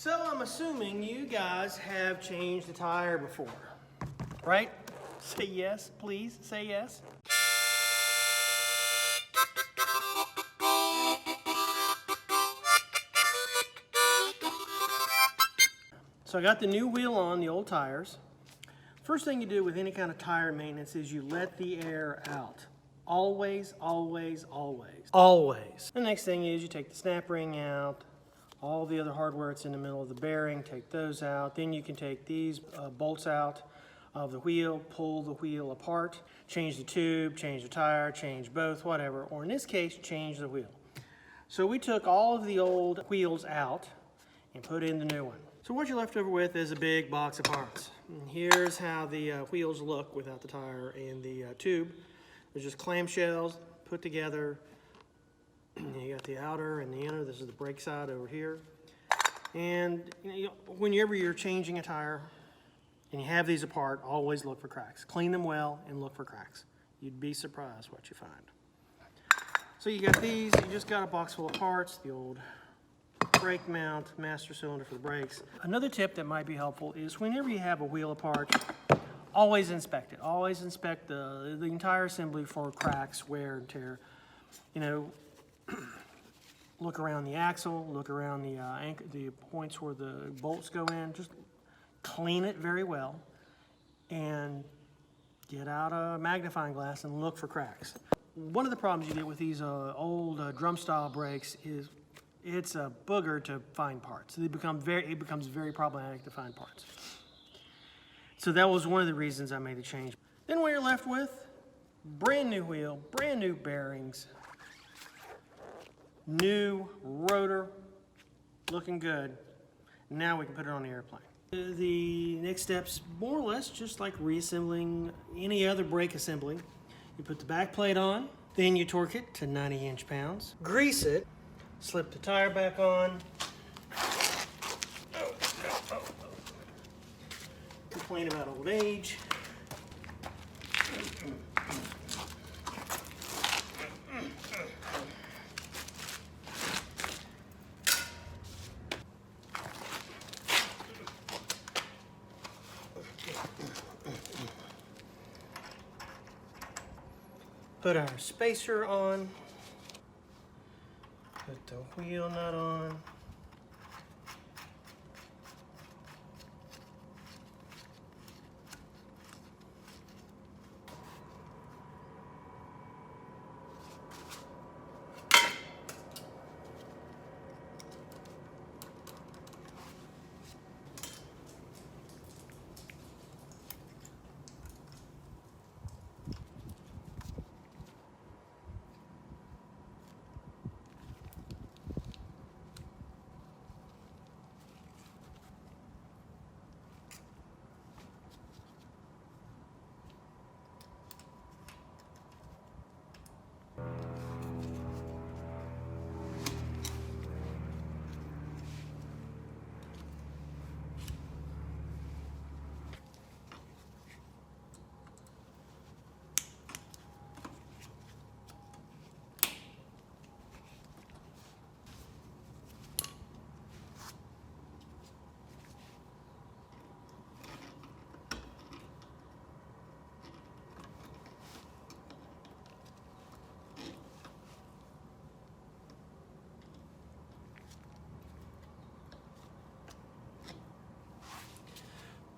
So I'm assuming you guys have changed the tire before, right? Say yes, please, say yes. So I got the new wheel on, the old tires. First thing you do with any kind of tire maintenance is you let the air out. Always, always, always. Always. The next thing is you take the snap ring out, all the other hardware that's in the middle of the bearing, take those out. Then you can take these bolts out of the wheel, pull the wheel apart, change the tube, change the tire, change both, whatever. Or in this case, change the wheel. So we took all of the old wheels out and put in the new one. So what you're left over with is a big box of parts. And here's how the wheels look without the tire and the tube. There's just clamshells put together. You got the outer and the inner. This is the brake side over here. And whenever you're changing a tire and you have these apart, always look for cracks. Clean them well and look for cracks. You'd be surprised what you find. So you got these. You just got a box full of parts. The old brake mount, master cylinder for the brakes. Another tip that might be helpful is whenever you have a wheel apart, always inspect it. Always inspect the entire assembly for cracks, wear and tear. You know, look around the axle, look around the points where the bolts go in. Just clean it very well and get out a magnifying glass and look for cracks. One of the problems you get with these old drum style brakes is it's a booger to find parts. It becomes very problematic to find parts. So that was one of the reasons I made the change. Then what you're left with, brand new wheel, brand new bearings, new rotor, looking good. Now we can put it on the airplane. The next step's more or less just like reassembling any other brake assembly. You put the back plate on, then you torque it to 90 inch-pounds, grease it, slip the tire back on. Complain about old age. Put our spacer on. Put the wheel nut on.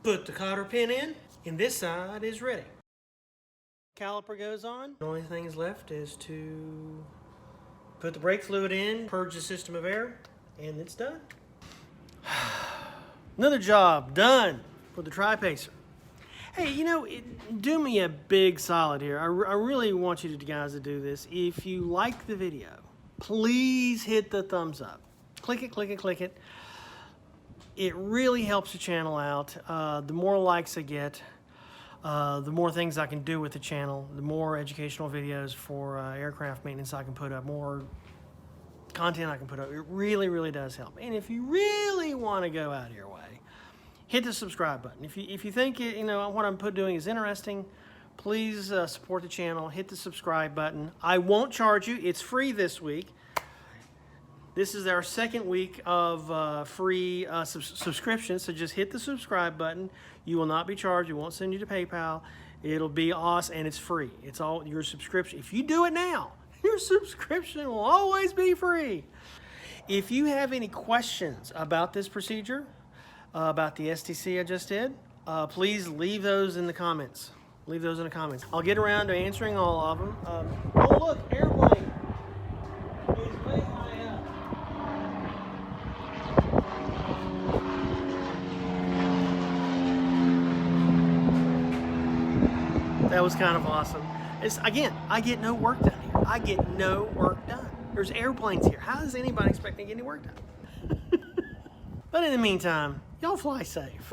Put the cotter pin in, and this side is ready. Caliper goes on. The only thing is left is to put the brake fluid in, purge the system of air, and it's done. Another job done for the Tri-Pacer. Hey, you know, do me a big solid here. I really want you guys to do this. If you like the video, please hit the thumbs up. Click it, click it, click it. It really helps the channel out. The more likes I get, the more things I can do with the channel, the more educational videos for aircraft maintenance I can put up, more content I can put up. It really, really does help. And if you really want to go out of your way, hit the subscribe button. If you think what I'm doing is interesting, please support the channel. Hit the subscribe button. I won't charge you. It's free this week. This is our second week of free subscription, so just hit the subscribe button. You will not be charged. It won't send you to PayPal. It'll be awesome, and it's free. It's all your subscription. If you do it now, your subscription will always be free. If you have any questions about this procedure, about the STC I just did, please leave those in the comments. Leave those in the comments. I'll get around to answering all of them. Oh look, airplane is way high up. That was kind of awesome. Again, I get no work done here. I get no work done. There's airplanes here. How does anybody expect to get any work done? But in the meantime, y'all fly safe.